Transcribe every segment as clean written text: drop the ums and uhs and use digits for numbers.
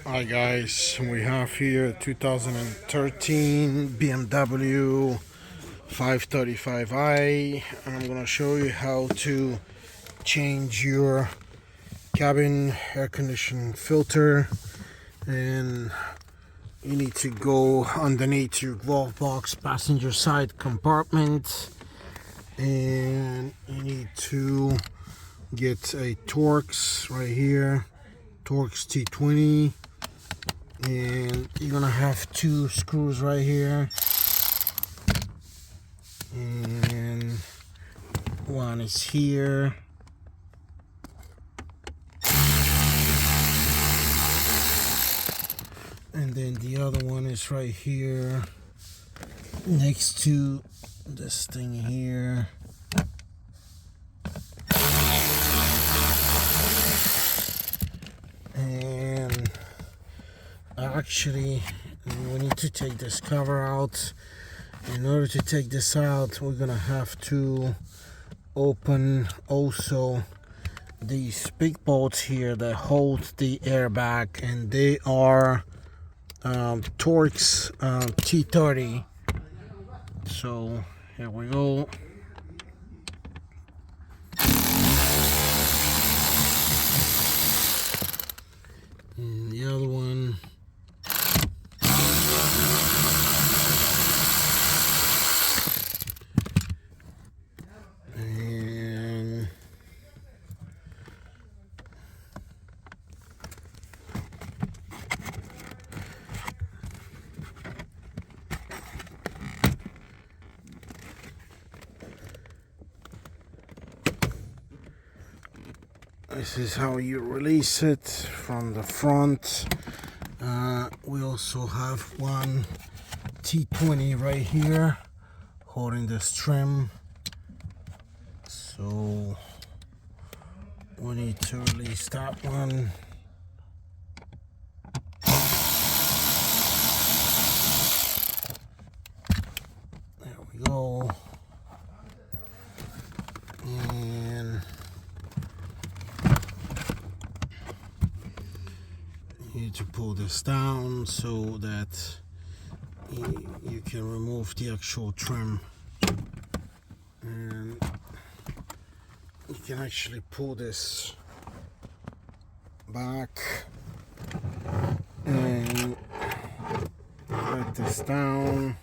Hi guys, we have here 2013 BMW 535i, and I'm gonna show you how to change your cabin air conditioning filter. And you need to go underneath your glove box passenger side compartment, and you need to get a Torx right here, Torx T20. And you're gonna have two screws right here, and one is here, and then the other one is right here next to this thing here. And actually we need to take this cover out. In order to take this out, we're gonna have to open also these big bolts here that hold the airbag, and they are Torx T30. So here we go. And the other one. And this is how you release it from the front. We also have one T20 right here holding this trim. So we need to release that one. There we go. And you need to pull this down so that you can remove the actual trim. And you can actually pull this back and let this down.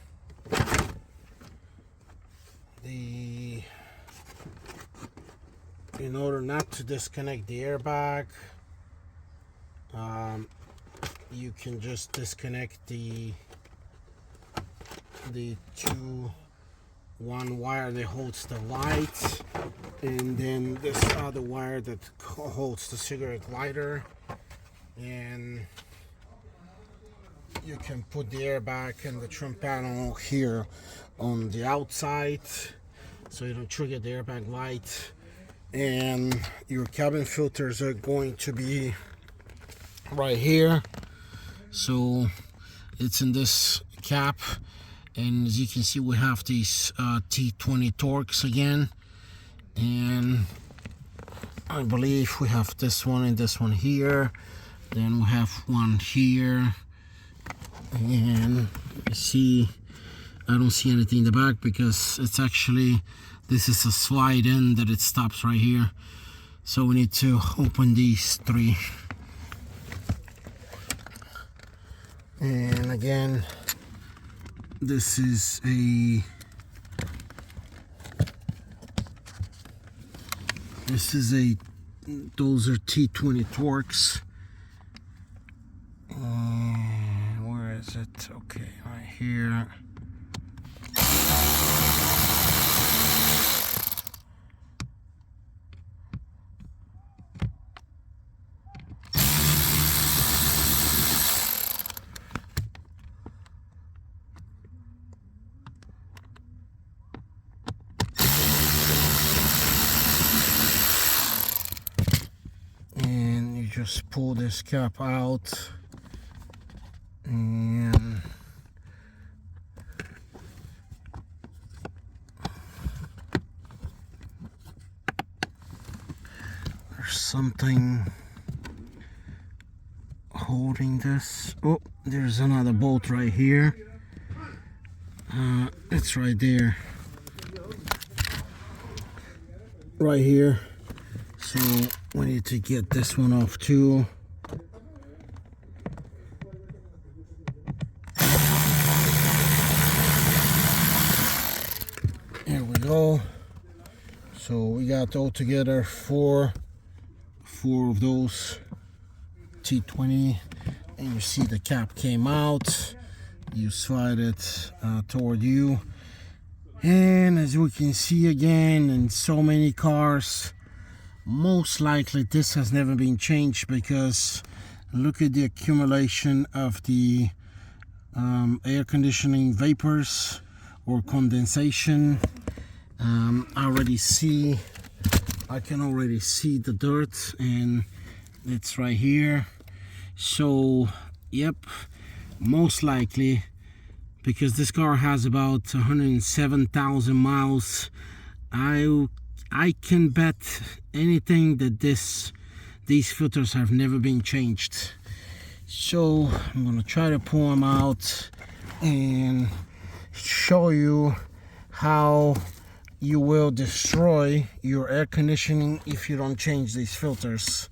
In order not to disconnect the airbag, you can just disconnect the one wire that holds the light, and then this other wire that holds the cigarette lighter, and you can put the airbag and the trim panel here on the outside so it'll trigger the airbag light. And your cabin filters are going to be right here, so it's in this cap. And as you can see, we have these T20 Torx again, and I believe we have this one and this one here. Then we have one here, and you see I don't see anything in the back because it's actually, this is a slide in that it stops right here. So we need to open these three. And again, this is those are T20 Torx. Where is it? Okay, right here. Just pull this cap out, and there's something holding this. Oh, there's another bolt right here. It's right there. Right here. So we need to get this one off too. Here we go. So we got altogether four of those T20, and you see the cap came out. You slide it toward you, and as we can see again in so many cars, most likely this has never been changed, because look at the accumulation of the air conditioning vapors or condensation. I can already see the dirt, and it's right here. So yep, most likely, because this car has about 107,000 miles, I can bet anything that these filters have never been changed. So I'm gonna try to pull them out and show you how you will destroy your air conditioning if you don't change these filters.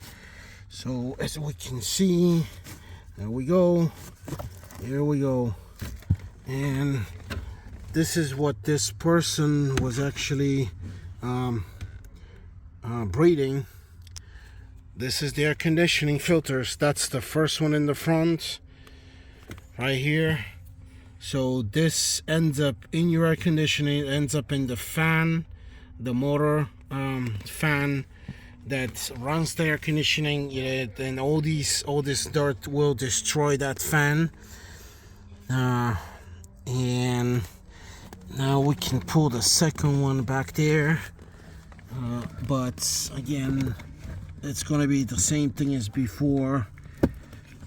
So as we can see, there we go, here we go. And this is what this person was actually breathing. This is the air conditioning filters. That's the first one in the front right here. So this ends up in your air conditioning, it ends up in the fan, the motor fan that runs the air conditioning, and all this dirt will destroy that fan. And now we can pull the second one back there, but again, it's gonna be the same thing as before.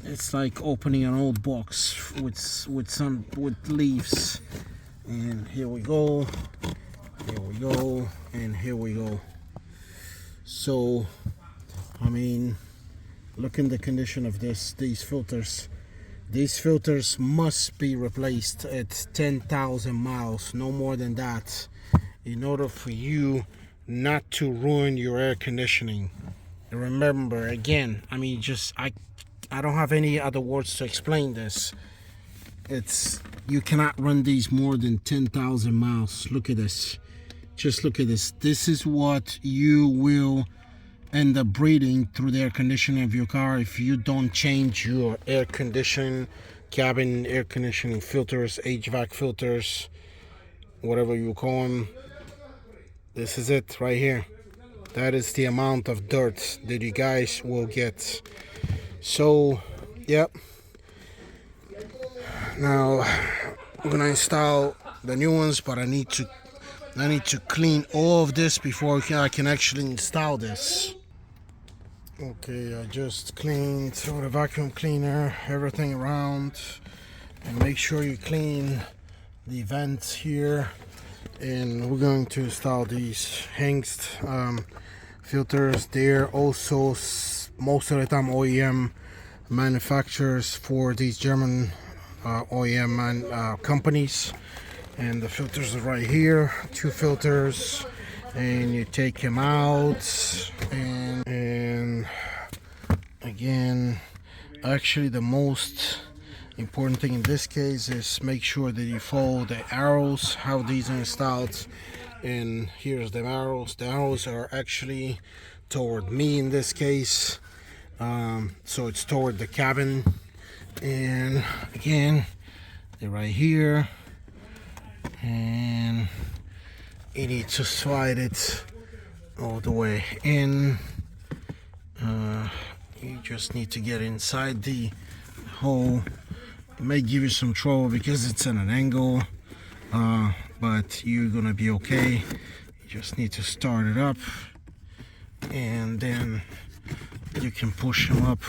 It's like opening an old box with leaves. And here we go, and here we go. So I mean, look in the condition of these filters. These filters must be replaced at 10,000 miles, no more than that, in order for you not to ruin your air conditioning. And remember, again, I mean, I don't have any other words to explain this. You cannot run these more than 10,000 miles. Look at this. Just look at this. This is what you will end up breathing through the air conditioning of your car if you don't change your air conditioning, cabin air conditioning filters, HVAC filters, whatever you call them. This is it right here. That is the amount of dirt that you guys will get. So yep, now I'm gonna install the new ones, but I need to clean all of this before I can actually install this. Okay, I just cleaned through the vacuum cleaner everything around, and make sure you clean the vents here. And we're going to install these Hengst filters. They're also most of the time OEM manufacturers for these German OEM companies. And the filters are right here, 2 filters, and you take them out. And again, actually the most important thing in this case is make sure that you follow the arrows, how these are installed. And here's the arrows. The arrows are actually toward me in this case, so it's toward the cabin. And again, they're right here, and you need to slide it all the way in. You just need to get inside the hole. It may give you some trouble because it's at an angle, but you're gonna be okay. You just need to start it up, and then you can push them up,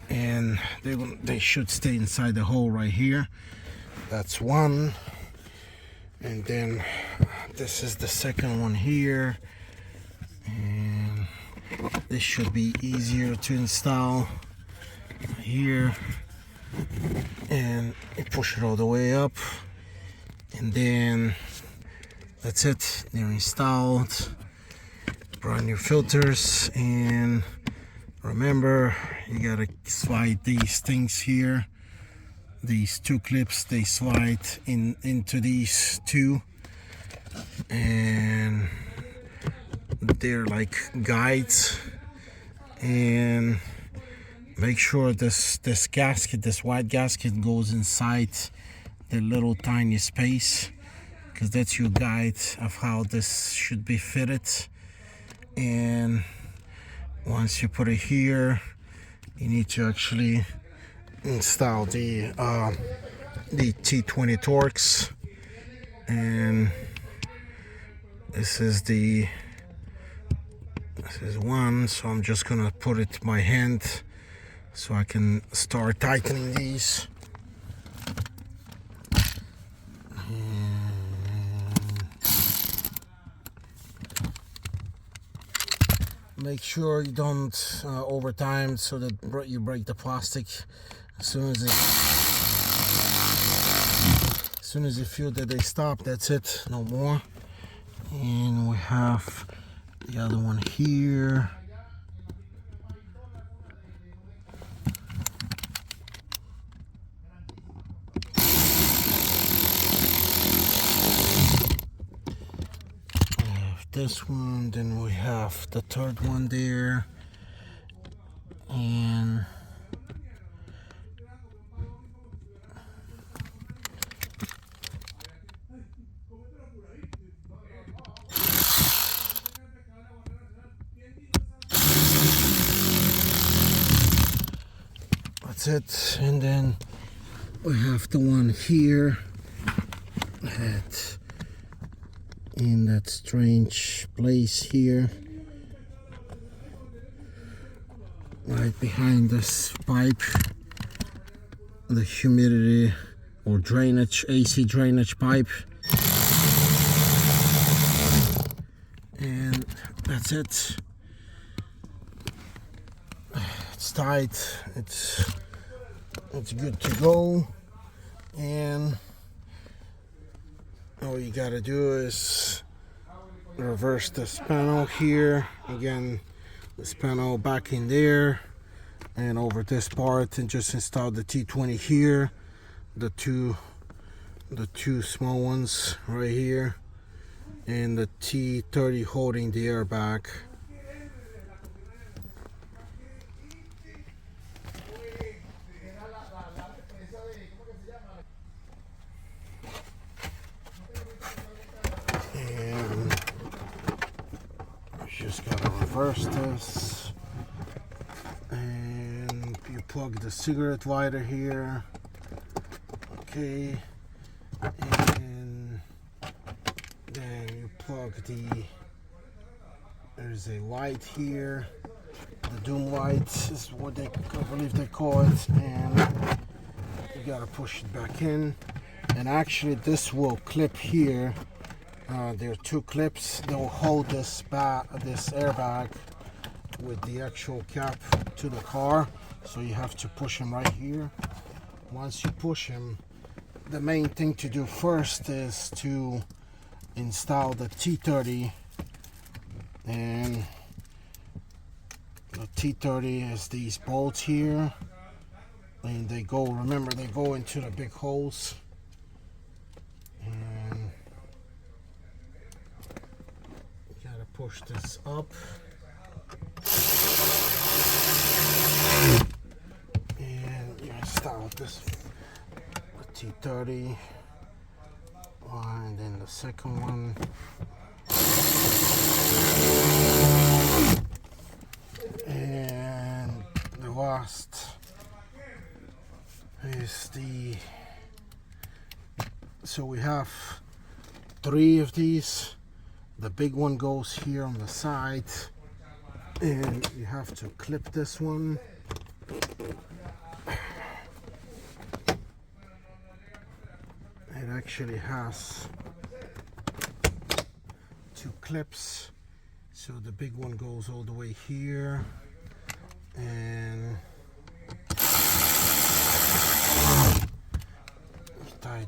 and they should stay inside the hole right here. That's one. And then this is the second one here, and this should be easier to install. here, and you push it all the way up, and then that's it. They're installed. Brand new filters, and remember, you gotta slide these things here. These two clips, they slide into these two, and they're like guides. And make sure this gasket, this white gasket, goes inside the little tiny space, because that's your guide of how this should be fitted. And once you put it here, you need to actually install the T20 Torx, and this is one. So I'm just gonna put it in my hand so I can start tightening these. Make sure you don't over time, so that you break the plastic. As soon as you feel that they stop, that's it, no more. And we have the other one here. This one, then we have the third one there, and that's it. And then we have the one here in that strange place here, right behind this pipe, the humidity or drainage, AC drainage pipe. And that's it. It's tight, it's good to go. And all you gotta do is reverse this panel here. Again, this panel back in there and over this part, and just install the T20 here, the two small ones right here, and the T30 holding the airbag. Just gotta reverse this, and you plug the cigarette lighter here, okay, and then you plug there's a light here, the doom light is what I believe they call it, and you gotta push it back in. And actually this will clip here. There are two clips that will hold this airbag with the actual cap to the car, so you have to push them right here. Once you push them, the main thing to do first is to install the T30, and the T30 is these bolts here, and they go, remember, they go into the big holes. And you gotta push this up, and you install this T30, and then the second one, and the last is so we have 3 of these. The big one goes here on the side, and you have to clip this one. It actually has 2 clips, so the big one goes all the way here, and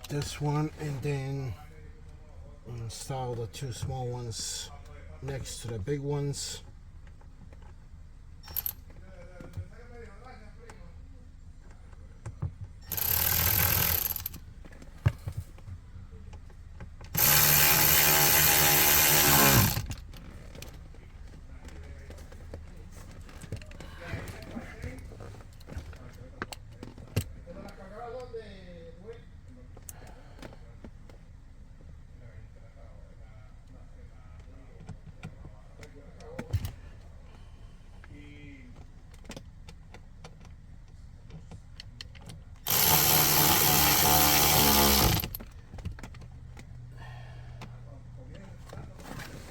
take this one and then install the two small ones next to the big ones.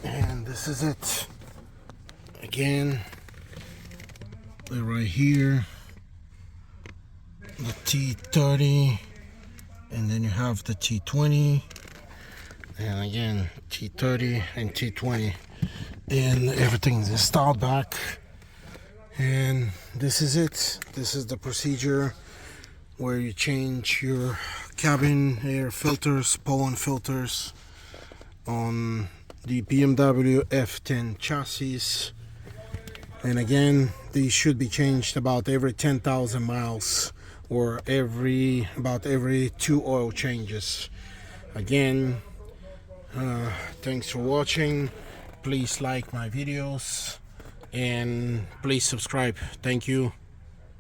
And this is it. Again, they're right here. The T30, and then you have the T20, and again T30 and T20, and everything's installed back. And this is it. This is the procedure where you change your cabin air filters, pollen filters on the BMW F10 chassis. And again, these should be changed about every 10,000 miles or about every 2 oil changes. Again, thanks for watching. Please like my videos and please subscribe. Thank you.